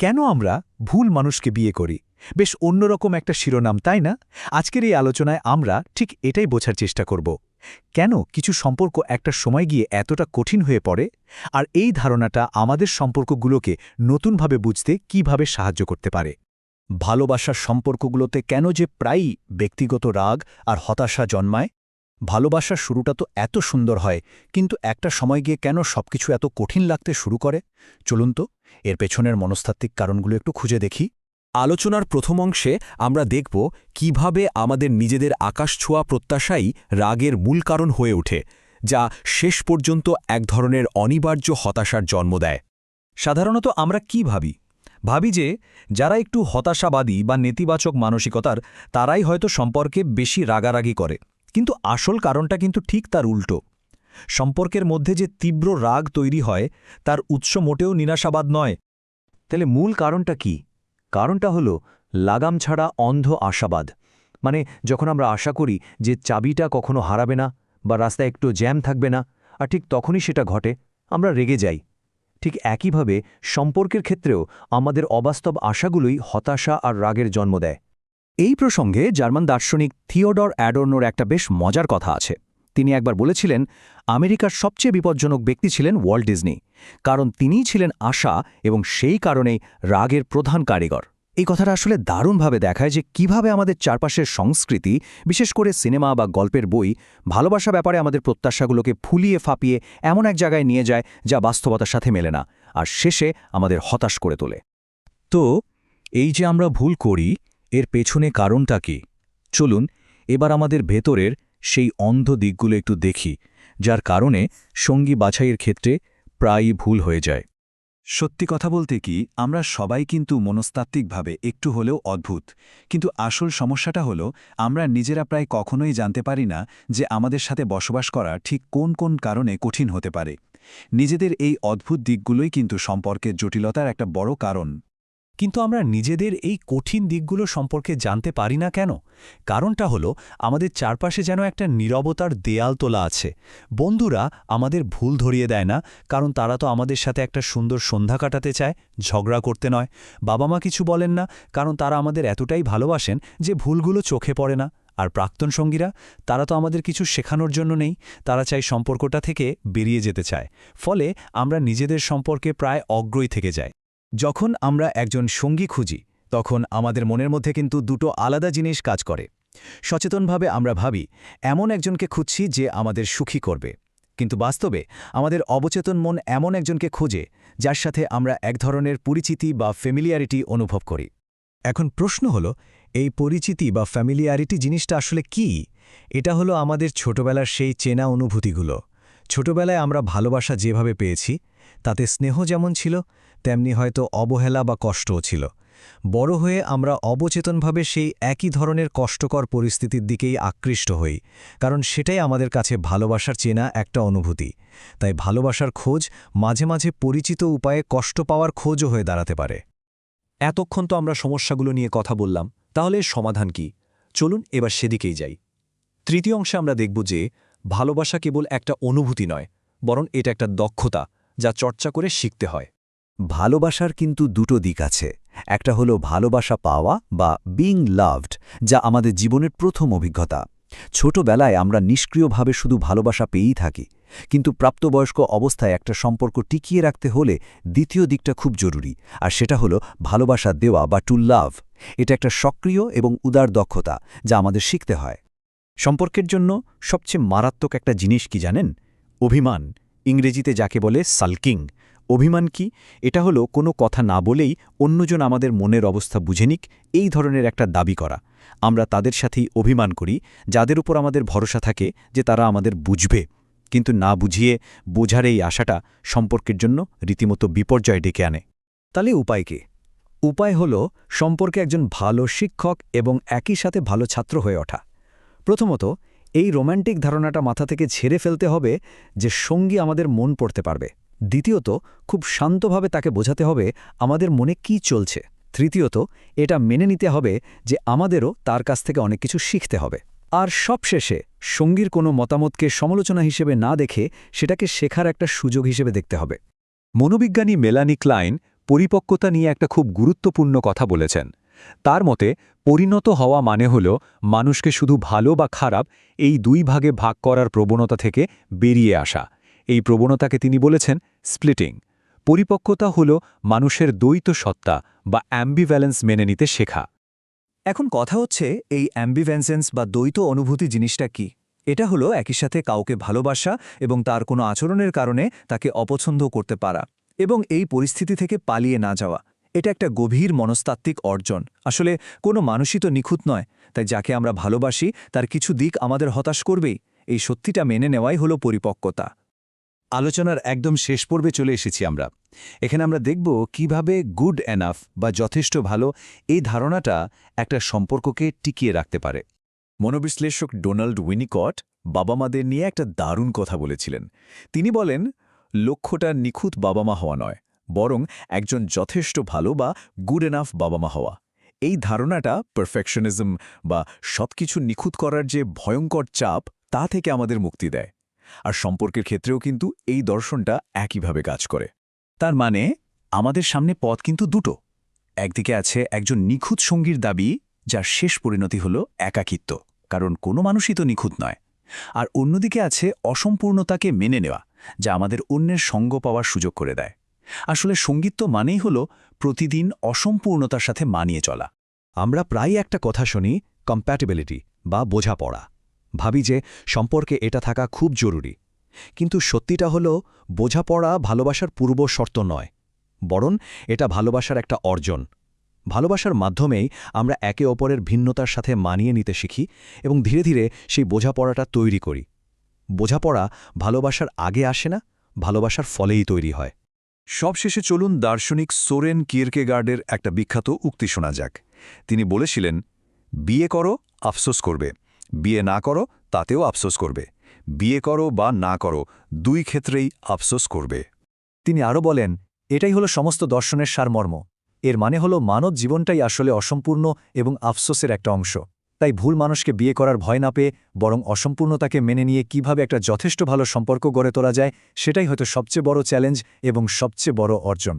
কেন আমরা ভুল মানুষকে বিয়ে করি? বেশ অন্যরকম একটা শিরোনাম, তাই না? আজকের এই আলোচনায় আমরা ঠিক এটাই বোঝার চেষ্টা করব। কেন কিছু সম্পর্ক একটা সময় গিয়ে এতটা কঠিন হয়ে পড়ে, আর এই ধারণাটা আমাদের সম্পর্কগুলোকে নতুনভাবে বুঝতে কিভাবে সাহায্য করতে পারে। ভালোবাসার সম্পর্কগুলোতে কেন যে প্রায়ই ব্যক্তিগত রাগ আর হতাশা জন্মায়? ভালোবাসার শুরুটা তো এত সুন্দর হয়, কিন্তু একটা সময় গিয়ে কেন সবকিছু এত কঠিন লাগতে শুরু করে? চলুন তো এর পেছনের মনস্তাত্ত্বিক কারণগুলো একটু খুঁজে দেখি। আলোচনার প্রথম অংশে আমরা দেখব কিভাবে আমাদের নিজেদের আকাশছোঁয়া প্রত্যাশাই রাগের মূল কারণ হয়ে ওঠে, যা শেষ পর্যন্ত এক ধরনের অনিবার্য হতাশার জন্ম দেয়। সাধারণত আমরা কি ভাবি যে যারা একটু হতাশাবাদী বা নেতিবাচক মানসিকতার, তারাই হয়তো সম্পর্কে বেশি রাগারাগি করে, কিন্তু আসল কারণটা কিন্তু ঠিক তার উল্টো। সম্পর্কের মধ্যে যে তীব্র রাগ তৈরি হয়, তার উৎস মোটেও নিরাশাবাদ নয়। তাহলে মূল কারণটা কি? কারণটা হলো লাগাম ছাড়া অন্ধ আশাবাদ। মানে যখন আমরা আশা করি যে চাবিটা কখনো হারাবে না বা রাস্তায় একটু জ্যাম থাকবে না, আর ঠিক তখনই সেটা ঘটে, আমরা রেগে যাই। ঠিক একইভাবে সম্পর্কের ক্ষেত্রেও আমাদের অবাস্তব আশাগুলোই হতাশা আর রাগের জন্ম দেয়। এই প্রসঙ্গে জার্মান দার্শনিক থিওডর অ্যাডর্নোর একটা বেশ মজার কথা আছে। তিনি একবার বলেছিলেন, আমেরিকার সবচেয়ে বিপজ্জনক ব্যক্তি ছিলেন ওয়াল্ট ডিজনি, কারণ তিনিই ছিলেন আশা এবং সেই কারণেই রাগের প্রধান কারিগর। এই কথাটা আসলে দারুণভাবে দেখায় যে কিভাবে আমাদের চারপাশের সংস্কৃতি, বিশেষ করে সিনেমা বা গল্পের বই, ভালোবাসা ব্যাপারে আমাদের প্রত্যাশাগুলোকে ফুলিয়ে ফাঁপিয়ে এমন এক জায়গায় নিয়ে যায় যা বাস্তবতার সাথে মেলে না, আর শেষে আমাদের হতাশ করে তোলে। তো এই যে আমরা ভুল করি, এর পেছনে কারণটা কি? চলুন এবার আমাদের ভেতরের সেই অন্ধ দিকগুলো একটু দেখি, যার কারণে সঙ্গী বাছাইয়ের ক্ষেত্রে প্রায়ই ভুল হয়ে যায়। সত্যি কথা বলতে কি, আমরা সবাই কিন্তু মনস্তাত্ত্বিকভাবে একটু হলেও অদ্ভুত, কিন্তু আসল সমস্যাটা হলো আমরা নিজেরা প্রায় কখনোই জানতে পারি না যে আমাদের সাথে বসবাস করা ঠিক কোন কোন কারণে কঠিন হতে পারে। নিজেদের এই অদ্ভুত দিকগুলোই কিন্তু সম্পর্কের জটিলতার একটা বড় কারণ। কিন্তু আমরা নিজেদের এই কঠিন দিকগুলো সম্পর্কে জানতে পারি না কেন? কারণটা হলো আমাদের চারপাশে যেন একটা নীরবতার দেয়াল তোলা আছে। বন্ধুরা আমাদের ভুল ধরিয়ে দেয় না, কারণ তারা তো আমাদের সাথে একটা সুন্দর সন্ধ্যা কাটাতে চায়, ঝগড়া করতে নয়। বাবা মা কিছু বলেন না, কারণ তারা আমাদের এতটাই ভালোবাসেন যে ভুলগুলো চোখে পড়ে না। আর প্রাক্তন সঙ্গীরা, তারা তো আমাদের কিছু শেখানোর জন্য নেই, তারা চাই সম্পর্কটা থেকে বেরিয়ে যেতে চায়। ফলে আমরা নিজেদের সম্পর্কে প্রায় অগ্রই থেকে যাই। যখন আমরা একজন সঙ্গী খুঁজি, তখন আমাদের মনের মধ্যে কিন্তু দুটো আলাদা জিনিস কাজ করে। সচেতনভাবে আমরা ভাবি এমন একজনকে খুঁজছি যে আমাদের সুখী করবে, কিন্তু বাস্তবে আমাদের অবচেতন মন এমন একজনকে খোঁজে যার সাথে আমরা এক ধরনের পরিচিতি বা ফ্যামিলিয়ারিটি অনুভব করি। এখন প্রশ্ন হলো, এই পরিচিতি বা ফ্যামিলিয়ারিটি জিনিসটা আসলে কি? এটা হলো আমাদের ছোটবেলার সেই চেনা অনুভূতিগুলো। ছোটবেলায় আমরা ভালোবাসা যেভাবে পেয়েছি, তাতে স্নেহ যেমন ছিল, তেমনি হয়তো অবহেলা বা কষ্টও ছিল। বড় হয়ে আমরা অবচেতনভাবে সেই একই ধরনের কষ্টকর পরিস্থিতির দিকেই আকৃষ্ট হই, কারণ সেটাই আমাদের কাছে ভালোবাসার চেনা একটা অনুভূতি। তাই ভালোবাসার খোঁজ মাঝে মাঝে পরিচিত উপায়ে কষ্ট পাওয়ার খোঁজও হয়ে দাঁড়াতে পারে। এতক্ষণ তো আমরা সমস্যাগুলো নিয়ে কথা বললাম, তাহলে এর সমাধান কি? চলুন এবার সেদিকেই যাই। তৃতীয় অংশে আমরা দেখব যে ভালোবাসা কেবল একটা অনুভূতি নয়, বরং এটা একটা দক্ষতা, যা চর্চা করে শিখতে হয়। ভালোবাসার কিন্তু দুটো দিক আছে। একটা হলো ভালোবাসা পাওয়া বা বিং লাভড, যা আমাদের জীবনের প্রথম অভিজ্ঞতা। ছোটবেলায় আমরা নিষ্ক্রিয়ভাবে শুধু ভালোবাসা পেয়েই থাকি, কিন্তু প্রাপ্তবয়স্ক অবস্থায় একটা সম্পর্ক টিকিয়ে রাখতে হলে দ্বিতীয় দিকটা খুব জরুরি, আর সেটা হলো ভালোবাসা দেওয়া বা টু লাভ। এটা একটা সক্রিয় এবং উদার দক্ষতা, যা আমাদের শিখতে হয়। সম্পর্কের জন্য সবচেয়ে মারাত্মক একটা জিনিস কি জানেন? অভিমান, ইংরেজিতে যাকে বলে সালকিং। অভিমান কি? এটা হলো কোনো কথা না বলেই অন্যজন আমাদের মনের অবস্থা বুঝে নিক, এই ধরনের একটা দাবি করা। আমরা তাদের সাথেই অভিমান করি যাদের উপর আমাদের ভরসা থাকে যে তারা আমাদের বুঝবে, কিন্তু না বুঝিয়ে বোঝার এই আশাটা সম্পর্কের জন্য রীতিমতো বিপর্যয় ডেকে আনে। তাহলে উপায় কি? উপায় হলো সম্পর্কে একজন ভালো শিক্ষক এবং একই সাথে ভালো ছাত্র হয়ে ওঠা। প্রথমত, এই রোম্যান্টিক ধারণাটা মাথা থেকে ঝেড়ে ফেলতে হবে যে সঙ্গী আমাদের মন পড়তে পারবে। দ্বিতীয়ত, খুব শান্তভাবে তাকে বোঝাতে হবে আমাদের মনে কি চলছে। তৃতীয়ত, এটা মেনে নিতে হবে যে আমাদেরও তার কাছ থেকে অনেক কিছু শিখতে হবে। আর সবশেষে, সঙ্গীর কোনো মতামতকে সমালোচনা হিসেবে না দেখে সেটাকে শেখার একটা সুযোগ হিসেবে দেখতে হবে। মনোবিজ্ঞানী মেলানি ক্লাইন পরিপক্কতা নিয়ে একটা খুব গুরুত্বপূর্ণ কথা বলেছেন। তার মতে পরিণত হওয়া মানে হল মানুষকে শুধু ভালো বা খারাপ এই দুই ভাগে ভাগ করার প্রবণতা থেকে বেরিয়ে আসা। এই প্রবণতাকে তিনি বলেছেন স্প্লিটিং। পরিপক্কতা হল মানুষের দ্বৈত সত্তা বা অ্যাম্বিভ্যালেন্স মেনে নিতে শেখা। এখন কথা হচ্ছে এই অ্যাম্বিভ্যালেন্স বা দ্বৈত অনুভূতি জিনিসটা কি? এটা হলো একই সাথে কাউকে ভালোবাসা এবং তার কোনো আচরণের কারণে তাকে অপছন্দ করতে পারা এবং এই পরিস্থিতি থেকে পালিয়ে না যাওয়া। এটা একটা গভীর মনস্তাত্ত্বিক অর্জন। আসলে কোনো মানুষই তো নিখুঁত নয়, তাই যাকে আমরা ভালোবাসি তার কিছু দিক আমাদের হতাশ করবেই। এই সত্যিটা মেনে নেওয়াই হলো পরিপক্কতা। আলোচনার একদম শেষ পর্বে চলে এসেছি আমরা। এখানে আমরা দেখব কিভাবে গুড এনাফ বা যথেষ্ট ভালো এই ধারণাটা একটা সম্পর্ককে টিকিয়ে রাখতে পারে। মনোবিশ্লেষক ডোনাল্ড উইনিকট বাবা মাদের নিয়ে একটা দারুণ কথা বলেছিলেন। তিনি বলেন, লক্ষ্যটা নিখুঁত বাবা মা হওয়া নয়, বরং একজন যথেষ্ট ভালো বা গুড এনাফ বাবা মা হওয়া। এই ধারণাটা পারফেকশনিজম বা সবকিছু নিখুঁত করার যে ভয়ঙ্কর চাপ তা থেকে আমাদের মুক্তি দেয়। আর সম্পর্কের ক্ষেত্রেও কিন্তু এই দর্শনটা একইভাবে কাজ করে। তার মানে আমাদের সামনে পথ কিন্তু দুটো। একদিকে আছে একজন নিখুঁত সঙ্গীর দাবি, যার শেষ পরিণতি হল একাকিত্ব, কারণ কোনো মানুষই তো নিখুঁত নয়। আর অন্যদিকে আছে অসম্পূর্ণতাকে মেনে নেওয়া, যা আমাদের অন্যের সঙ্গ পাওয়ার সুযোগ করে দেয়। আসলে সঙ্গীত্ব মানেই হল প্রতিদিন অসম্পূর্ণতার সাথে মানিয়ে চলা। আমরা প্রায় একটা কথা শুনি, কম্প্যাটিবিলিটি বা বোঝাপড়া। ভাবি যে সম্পর্কে এটা থাকা খুব জরুরি। কিন্তু সত্যিটা হলো বোঝাপড়া ভালোবাসার পূর্ব শর্ত নয়, বরং এটা ভালোবাসার একটা অর্জন। ভালোবাসার মাধ্যমেই আমরা একে অপরের ভিন্নতার সাথে মানিয়ে নিতে শিখি এবং ধীরে ধীরে সেই বোঝাপড়াটা তৈরি করি। বোঝাপড়া ভালোবাসার আগে আসে না, ভালোবাসার ফলেই তৈরি হয়। সবশেষে চলুন দার্শনিক সোরেন কিয়েরকেগার্ডের একটা বিখ্যাত উক্তি শোনা যাক। তিনি বলেছিলেন, বিয়ে করো, আফসোস করবে; বিয়ে না করো, তাতেও আফসোস করবে; বিয়ে করো বা না করো, দুই ক্ষেত্রেই আফসোস করবে। তিনি আরও বলেন, এটাই হলো সমস্ত দর্শনের সারমর্ম। এর মানে হলো মানব জীবনটাই আসলে অসম্পূর্ণ এবং আফসোসের একটা অংশ। তাই ভুল মানুষকে বিয়ে করার ভয় না পেয়ে বরং অসম্পূর্ণতাকে মেনে নিয়ে কিভাবে একটা যথেষ্ট ভালো সম্পর্ক গড়ে তোলা যায়, সেটাই হয়তো সবচেয়ে বড় চ্যালেঞ্জ এবং সবচেয়ে বড় অর্জন।